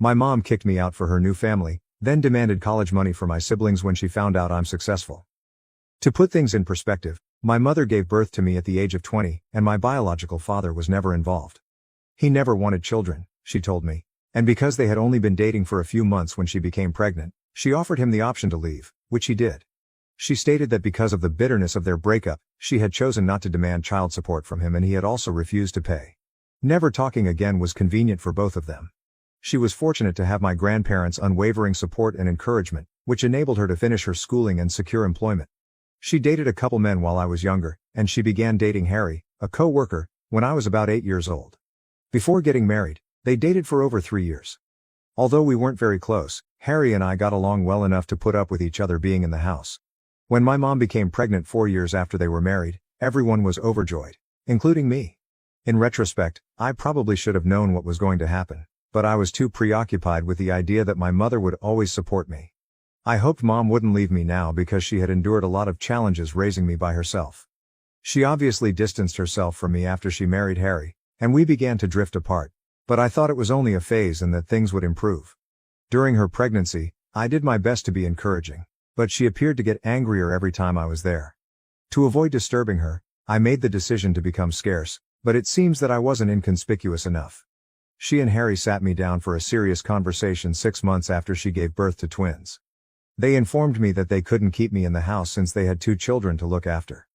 My mom kicked me out for her new family, then demanded college money for my siblings when she found out I'm successful. To put things in perspective, my mother gave birth to me at the age of 20, and my biological father was never involved. He never wanted children, she told me, and because they had only been dating for a few months when she became pregnant, she offered him the option to leave, which he did. She stated that because of the bitterness of their breakup, she had chosen not to demand child support from him and he had also refused to pay. Never talking again was convenient for both of them. She was fortunate to have my grandparents' unwavering support and encouragement, which enabled her to finish her schooling and secure employment. She dated a couple men while I was younger, and she began dating Harry, a co-worker, when I was about 8 years old. Before getting married, they dated for over 3 years. Although we weren't very close, Harry and I got along well enough to put up with each other being in the house. When my mom became pregnant 4 years after they were married, everyone was overjoyed, including me. In retrospect, I probably should have known what was going to happen, but I was too preoccupied with the idea that my mother would always support me. I hoped mom wouldn't leave me now because she had endured a lot of challenges raising me by herself. She obviously distanced herself from me after she married Harry, and we began to drift apart, but I thought it was only a phase and that things would improve. During her pregnancy, I did my best to be encouraging, but she appeared to get angrier every time I was there. To avoid disturbing her, I made the decision to become scarce, but it seems that I wasn't inconspicuous enough. She and Harry sat me down for a serious conversation 6 months after she gave birth to twins. They informed me that they couldn't keep me in the house since they had 2 children to look after.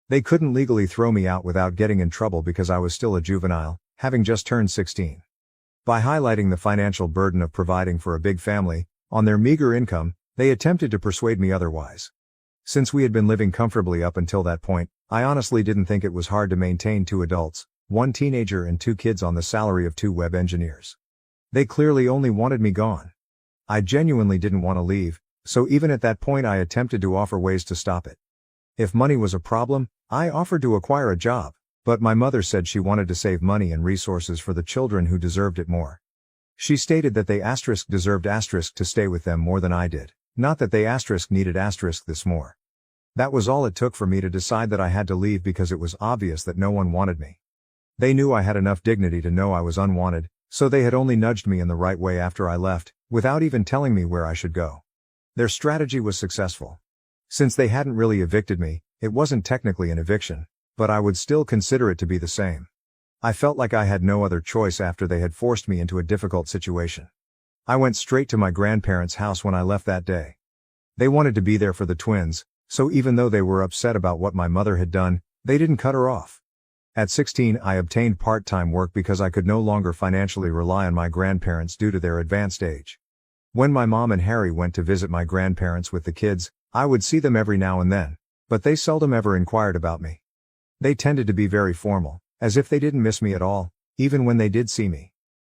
They couldn't legally throw me out without getting in trouble because I was still a juvenile, having just turned 16. By highlighting the financial burden of providing for a big family, on their meager income, they attempted to persuade me otherwise. Since we had been living comfortably up until that point, I honestly didn't think it was hard to maintain 2 adults, 1 teenager and 2 kids on the salary of 2 web engineers. They clearly only wanted me gone. I genuinely didn't want to leave, so even at that point I attempted to offer ways to stop it. If money was a problem, I offered to acquire a job, but my mother said she wanted to save money and resources for the children who deserved it more. She stated that they deserved to stay with them more than I did, not that they needed this more. That was all it took for me to decide that I had to leave because it was obvious that no one wanted me. They knew I had enough dignity to know I was unwanted, so they had only nudged me in the right way after I left, without even telling me where I should go. Their strategy was successful. Since they hadn't really evicted me, it wasn't technically an eviction, but I would still consider it to be the same. I felt like I had no other choice after they had forced me into a difficult situation. I went straight to my grandparents' house when I left that day. They wanted to be there for the twins, so even though they were upset about what my mother had done, they didn't cut her off. At 16, I obtained part-time work because I could no longer financially rely on my grandparents due to their advanced age. When my mom and Harry went to visit my grandparents with the kids, I would see them every now and then, but they seldom ever inquired about me. They tended to be very formal, as if they didn't miss me at all, even when they did see me.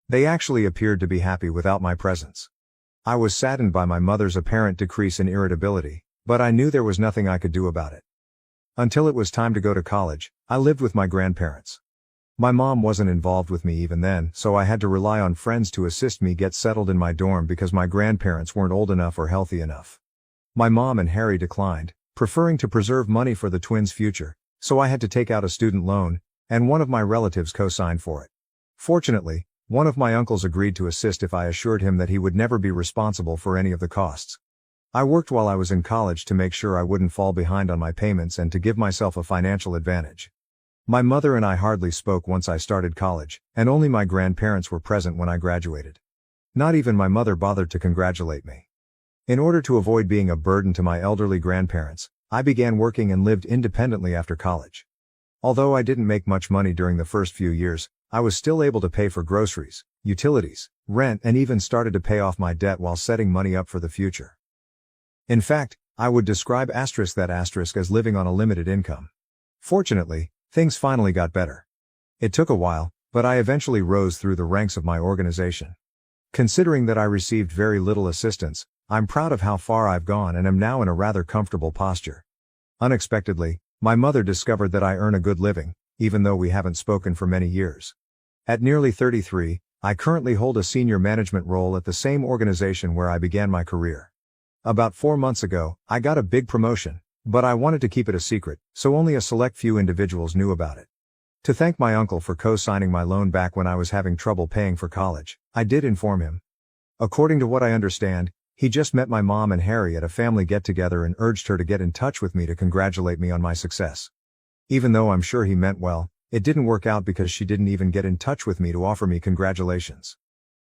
They actually appeared to be happy without my presence. I was saddened by my mother's apparent decrease in irritability, but I knew there was nothing I could do about it. Until it was time to go to college, I lived with my grandparents. My mom wasn't involved with me even then, so I had to rely on friends to assist me get settled in my dorm because my grandparents weren't old enough or healthy enough. My mom and Harry declined, preferring to preserve money for the twins' future, so I had to take out a student loan, and one of my relatives co-signed for it. Fortunately, one of my uncles agreed to assist if I assured him that he would never be responsible for any of the costs. I worked while I was in college to make sure I wouldn't fall behind on my payments and to give myself a financial advantage. My mother and I hardly spoke once I started college, and only my grandparents were present when I graduated. Not even my mother bothered to congratulate me. In order to avoid being a burden to my elderly grandparents, I began working and lived independently after college. Although I didn't make much money during the first few years, I was still able to pay for groceries, utilities, rent, and even started to pay off my debt while setting money up for the future. In fact, I would describe that as living on a limited income. Fortunately, things finally got better. It took a while, but I eventually rose through the ranks of my organization. Considering that I received very little assistance, I'm proud of how far I've gone and am now in a rather comfortable posture. Unexpectedly, my mother discovered that I earn a good living, even though we haven't spoken for many years. At nearly 33, I currently hold a senior management role at the same organization where I began my career. About 4 months ago, I got a big promotion, but I wanted to keep it a secret, so only a select few individuals knew about it. To thank my uncle for co-signing my loan back when I was having trouble paying for college, I did inform him. According to what I understand, he just met my mom and Harry at a family get-together and urged her to get in touch with me to congratulate me on my success. Even though I'm sure he meant well, it didn't work out because she didn't even get in touch with me to offer me congratulations.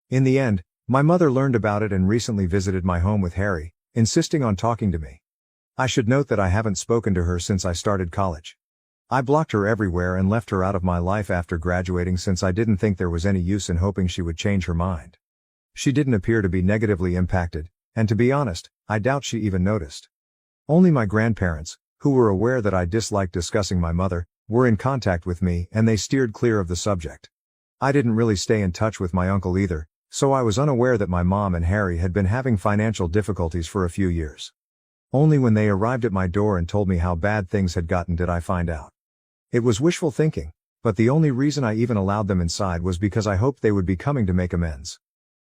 In the end, my mother learned about it and recently visited my home with Harry, insisting on talking to me. I should note that I haven't spoken to her since I started college. I blocked her everywhere and left her out of my life after graduating since I didn't think there was any use in hoping she would change her mind. She didn't appear to be negatively impacted, and to be honest, I doubt she even noticed. Only my grandparents, who were aware that I disliked discussing my mother, were in contact with me and they steered clear of the subject. I didn't really stay in touch with my uncle either, so I was unaware that my mom and Harry had been having financial difficulties for a few years. Only when they arrived at my door and told me how bad things had gotten did I find out. It was wishful thinking, but the only reason I even allowed them inside was because I hoped they would be coming to make amends.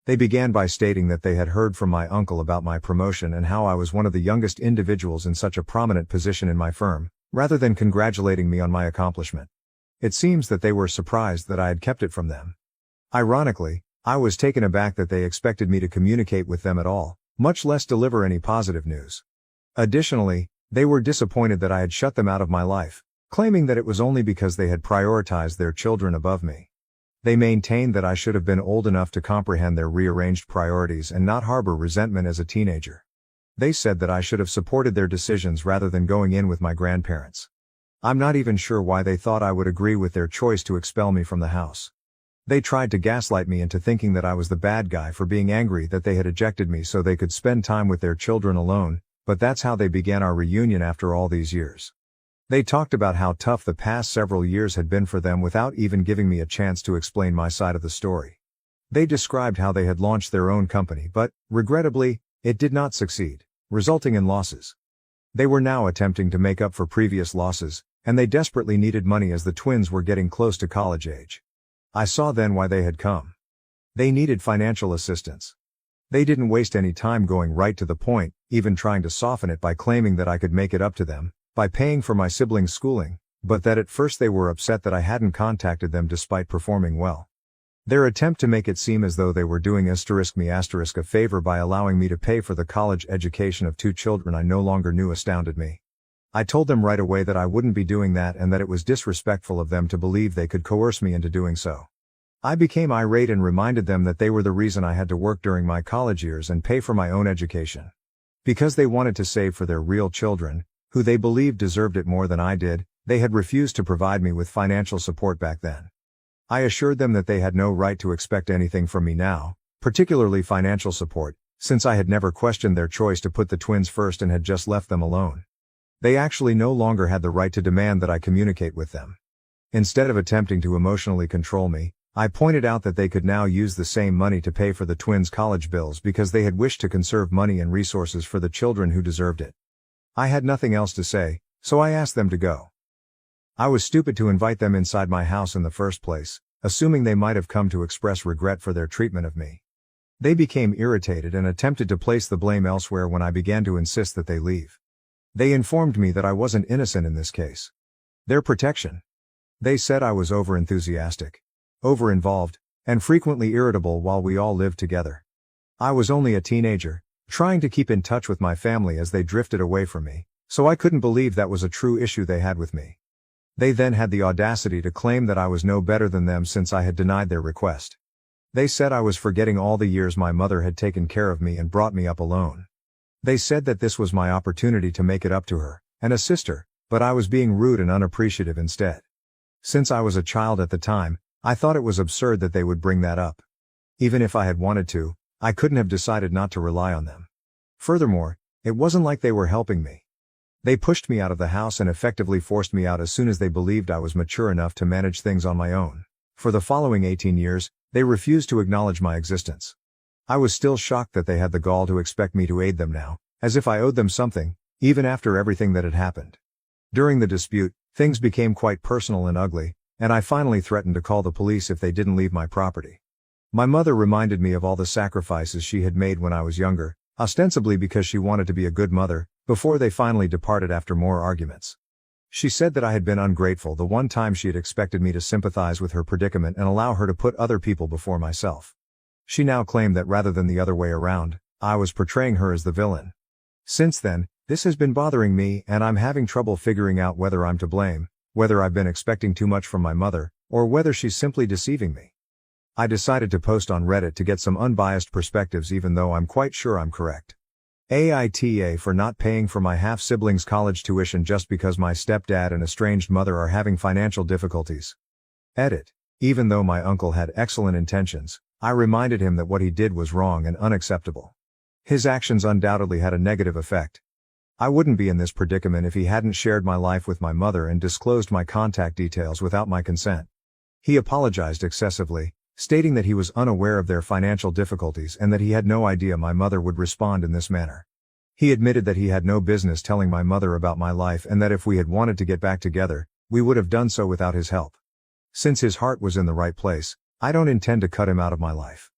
They began by stating that they had heard from my uncle about my promotion and how I was one of the youngest individuals in such a prominent position in my firm, rather than congratulating me on my accomplishment. It seems that they were surprised that I had kept it from them. Ironically, I was taken aback that they expected me to communicate with them at all, much less deliver any positive news. Additionally, they were disappointed that I had shut them out of my life, claiming that it was only because they had prioritized their children above me. They maintained that I should have been old enough to comprehend their rearranged priorities and not harbor resentment as a teenager. They said that I should have supported their decisions rather than going in with my grandparents. I'm not even sure why they thought I would agree with their choice to expel me from the house. They tried to gaslight me into thinking that I was the bad guy for being angry that they had ejected me so they could spend time with their children alone, but that's how they began our reunion after all these years. They talked about how tough the past several years had been for them without even giving me a chance to explain my side of the story. They described how they had launched their own company but, regrettably, it did not succeed, resulting in losses. They were now attempting to make up for previous losses, and they desperately needed money as the twins were getting close to college age. I saw then why they had come. They needed financial assistance. They didn't waste any time going right to the point, even trying to soften it by claiming that I could make it up to them by paying for my siblings' schooling, but that at first they were upset that I hadn't contacted them despite performing well. Their attempt to make it seem as though they were doing me a favor by allowing me to pay for the college education of 2 children I no longer knew astounded me. I told them right away that I wouldn't be doing that and that it was disrespectful of them to believe they could coerce me into doing so. I became irate and reminded them that they were the reason I had to work during my college years and pay for my own education. Because they wanted to save for their real children, who they believed deserved it more than I did, they had refused to provide me with financial support back then. I assured them that they had no right to expect anything from me now, particularly financial support, since I had never questioned their choice to put the twins first and had just left them alone. They actually no longer had the right to demand that I communicate with them. Instead of attempting to emotionally control me, I pointed out that they could now use the same money to pay for the twins' college bills because they had wished to conserve money and resources for the children who deserved it. I had nothing else to say, so I asked them to go. I was stupid to invite them inside my house in the first place, assuming they might have come to express regret for their treatment of me. They became irritated and attempted to place the blame elsewhere when I began to insist that they leave. They informed me that I wasn't innocent in this case. Their protection. They said I was over-enthusiastic, over-involved, and frequently irritable while we all lived together. I was only a teenager, trying to keep in touch with my family as they drifted away from me, so I couldn't believe that was a true issue they had with me. They then had the audacity to claim that I was no better than them since I had denied their request. They said I was forgetting all the years my mother had taken care of me and brought me up alone. They said that this was my opportunity to make it up to her, and assist her, but I was being rude and unappreciative instead. Since I was a child at the time, I thought it was absurd that they would bring that up. Even if I had wanted to, I couldn't have decided not to rely on them. Furthermore, it wasn't like they were helping me. They pushed me out of the house and effectively forced me out as soon as they believed I was mature enough to manage things on my own. For the following 18 years, they refused to acknowledge my existence. I was still shocked that they had the gall to expect me to aid them now, as if I owed them something, even after everything that had happened. During the dispute, things became quite personal and ugly, and I finally threatened to call the police if they didn't leave my property. My mother reminded me of all the sacrifices she had made when I was younger, ostensibly because she wanted to be a good mother, before they finally departed after more arguments. She said that I had been ungrateful the one time she had expected me to sympathize with her predicament and allow her to put other people before myself. She now claimed that rather than the other way around, I was portraying her as the villain. Since then, this has been bothering me and I'm having trouble figuring out whether I'm to blame, whether I've been expecting too much from my mother, or whether she's simply deceiving me. I decided to post on Reddit to get some unbiased perspectives even though I'm quite sure I'm correct. AITA for not paying for my half-sibling's college tuition just because my stepdad and estranged mother are having financial difficulties. Edit. Even though my uncle had excellent intentions, I reminded him that what he did was wrong and unacceptable. His actions undoubtedly had a negative effect. I wouldn't be in this predicament if he hadn't shared my life with my mother and disclosed my contact details without my consent. He apologized excessively, stating that he was unaware of their financial difficulties and that he had no idea my mother would respond in this manner. He admitted that he had no business telling my mother about my life and that if we had wanted to get back together, we would have done so without his help. Since his heart was in the right place, I don't intend to cut him out of my life.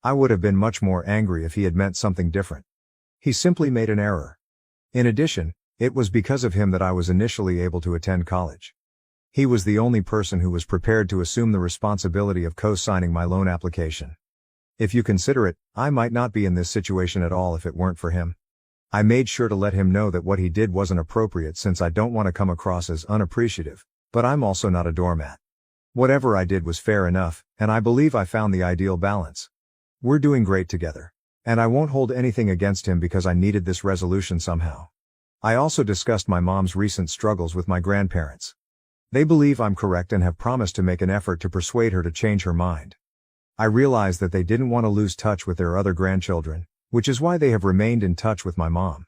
I would have been much more angry if he had meant something different. He simply made an error. In addition, it was because of him that I was initially able to attend college. He was the only person who was prepared to assume the responsibility of co-signing my loan application. If you consider it, I might not be in this situation at all if it weren't for him. I made sure to let him know that what he did wasn't appropriate since I don't want to come across as unappreciative, but I'm also not a doormat. Whatever I did was fair enough, and I believe I found the ideal balance. We're doing great together. And I won't hold anything against him because I needed this resolution somehow. I also discussed my mom's recent struggles with my grandparents. They believe I'm correct and have promised to make an effort to persuade her to change her mind. I realized that they didn't want to lose touch with their other grandchildren, which is why they have remained in touch with my mom.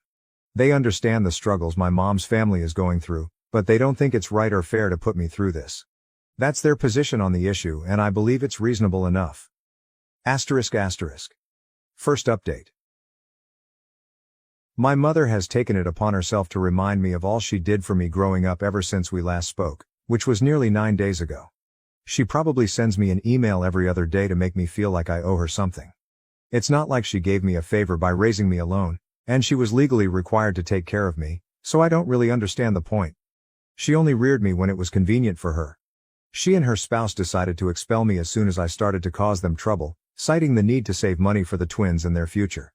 They understand the struggles my mom's family is going through, but they don't think it's right or fair to put me through this. That's their position on the issue and I believe it's reasonable enough. Asterisk. First update. My mother has taken it upon herself to remind me of all she did for me growing up ever since we last spoke, which was nearly 9 days ago. She probably sends me an email every other day to make me feel like I owe her something. It's not like she gave me a favor by raising me alone, and she was legally required to take care of me, so I don't really understand the point. She only reared me when it was convenient for her. She and her spouse decided to expel me as soon as I started to cause them trouble, citing the need to save money for the twins and their future.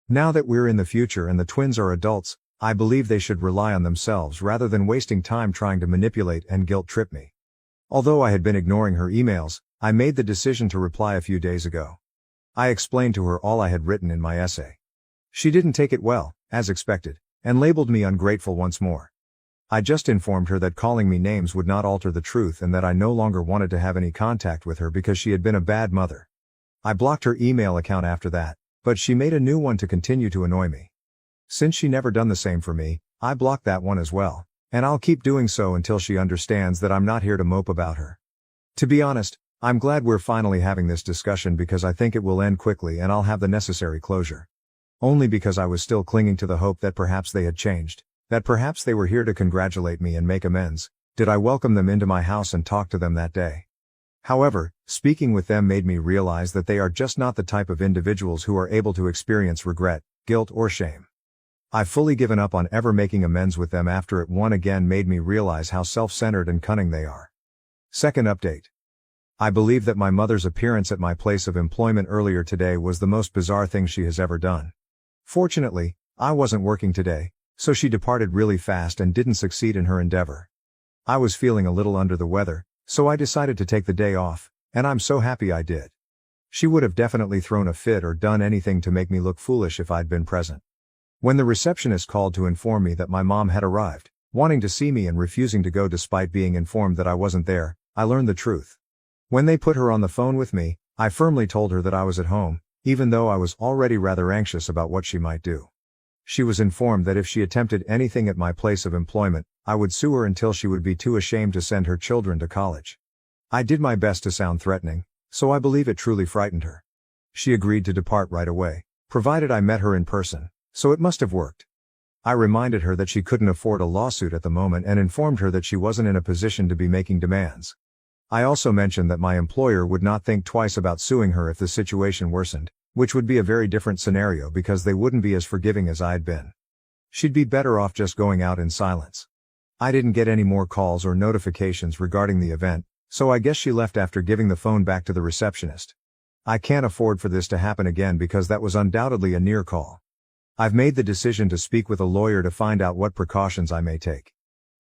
Now that we're in the future and the twins are adults, I believe they should rely on themselves rather than wasting time trying to manipulate and guilt-trip me. Although I had been ignoring her emails, I made the decision to reply a few days ago. I explained to her all I had written in my essay. She didn't take it well, as expected, and labeled me ungrateful once more. I just informed her that calling me names would not alter the truth and that I no longer wanted to have any contact with her because she had been a bad mother. I blocked her email account after that, but she made a new one to continue to annoy me. Since she never done the same for me, I blocked that one as well, and I'll keep doing so until she understands that I'm not here to mope about her. To be honest, I'm glad we're finally having this discussion because I think it will end quickly and I'll have the necessary closure. Only because I was still clinging to the hope that perhaps they had changed, that perhaps they were here to congratulate me and make amends, did I welcome them into my house and talk to them that day. However, speaking with them made me realize that they are just not the type of individuals who are able to experience regret, guilt or shame. I've fully given up on ever making amends with them after it once again made me realize how self-centered and cunning they are. Second update. I believe that my mother's appearance at my place of employment earlier today was the most bizarre thing she has ever done. Fortunately, I wasn't working today, so she departed really fast and didn't succeed in her endeavor. I was feeling a little under the weather, so I decided to take the day off, and I'm so happy I did. She would have definitely thrown a fit or done anything to make me look foolish if I'd been present. When the receptionist called to inform me that my mom had arrived, wanting to see me and refusing to go despite being informed that I wasn't there, I learned the truth. When they put her on the phone with me, I firmly told her that I was at home, even though I was already rather anxious about what she might do. She was informed that if she attempted anything at my place of employment, I would sue her until she would be too ashamed to send her children to college. I did my best to sound threatening, so I believe it truly frightened her. She agreed to depart right away, provided I met her in person, so it must have worked. I reminded her that she couldn't afford a lawsuit at the moment and informed her that she wasn't in a position to be making demands. I also mentioned that my employer would not think twice about suing her if the situation worsened, which would be a very different scenario because they wouldn't be as forgiving as I'd been. She'd be better off just going out in silence. I didn't get any more calls or notifications regarding the event, so I guess she left after giving the phone back to the receptionist. I can't afford for this to happen again because that was undoubtedly a near call. I've made the decision to speak with a lawyer to find out what precautions I may take.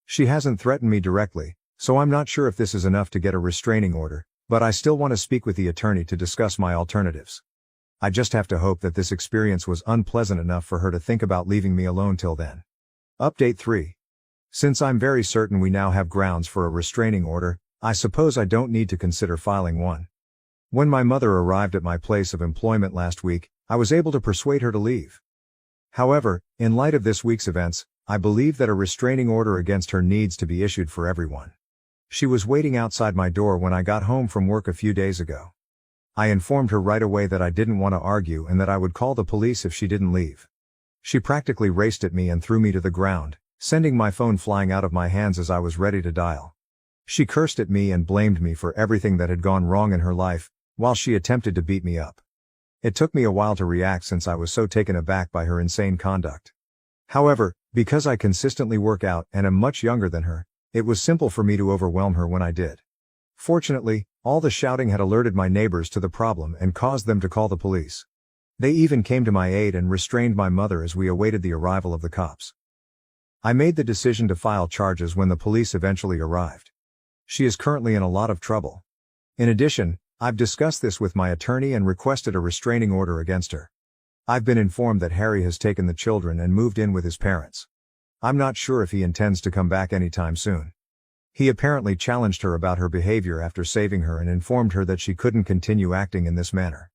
She hasn't threatened me directly, so I'm not sure if this is enough to get a restraining order, but I still want to speak with the attorney to discuss my alternatives. I just have to hope that this experience was unpleasant enough for her to think about leaving me alone till then. Update 3. Since I'm very certain we now have grounds for a restraining order, I suppose I don't need to consider filing one. When my mother arrived at my place of employment last week, I was able to persuade her to leave. However, in light of this week's events, I believe that a restraining order against her needs to be issued for everyone. She was waiting outside my door when I got home from work a few days ago. I informed her right away that I didn't want to argue and that I would call the police if she didn't leave. She practically raced at me and threw me to the ground, sending my phone flying out of my hands as I was ready to dial. She cursed at me and blamed me for everything that had gone wrong in her life, while she attempted to beat me up. It took me a while to react since I was so taken aback by her insane conduct. However, because I consistently work out and am much younger than her, it was simple for me to overwhelm her when I did. Fortunately, all the shouting had alerted my neighbors to the problem and caused them to call the police. They even came to my aid and restrained my mother as we awaited the arrival of the cops. I made the decision to file charges when the police eventually arrived. She is currently in a lot of trouble. In addition, I've discussed this with my attorney and requested a restraining order against her. I've been informed that Harry has taken the children and moved in with his parents. I'm not sure if he intends to come back anytime soon. He apparently challenged her about her behavior after saving her and informed her that she couldn't continue acting in this manner.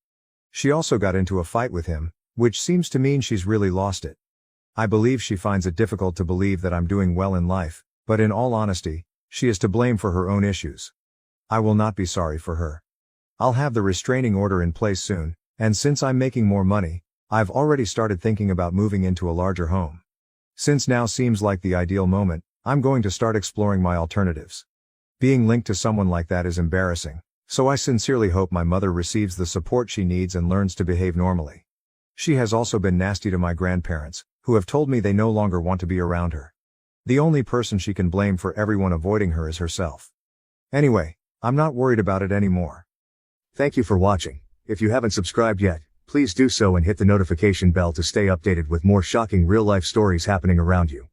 She also got into a fight with him, which seems to mean she's really lost it. I believe she finds it difficult to believe that I'm doing well in life, but in all honesty, she is to blame for her own issues. I will not be sorry for her. I'll have the restraining order in place soon, and since I'm making more money, I've already started thinking about moving into a larger home. Since now seems like the ideal moment, I'm going to start exploring my alternatives. Being linked to someone like that is embarrassing, so I sincerely hope my mother receives the support she needs and learns to behave normally. She has also been nasty to my grandparents, who have told me they no longer want to be around her. The only person she can blame for everyone avoiding her is herself. Anyway, I'm not worried about it anymore. Thank you for watching. If you haven't subscribed yet, please do so and hit the notification bell to stay updated with more shocking real-life stories happening around you.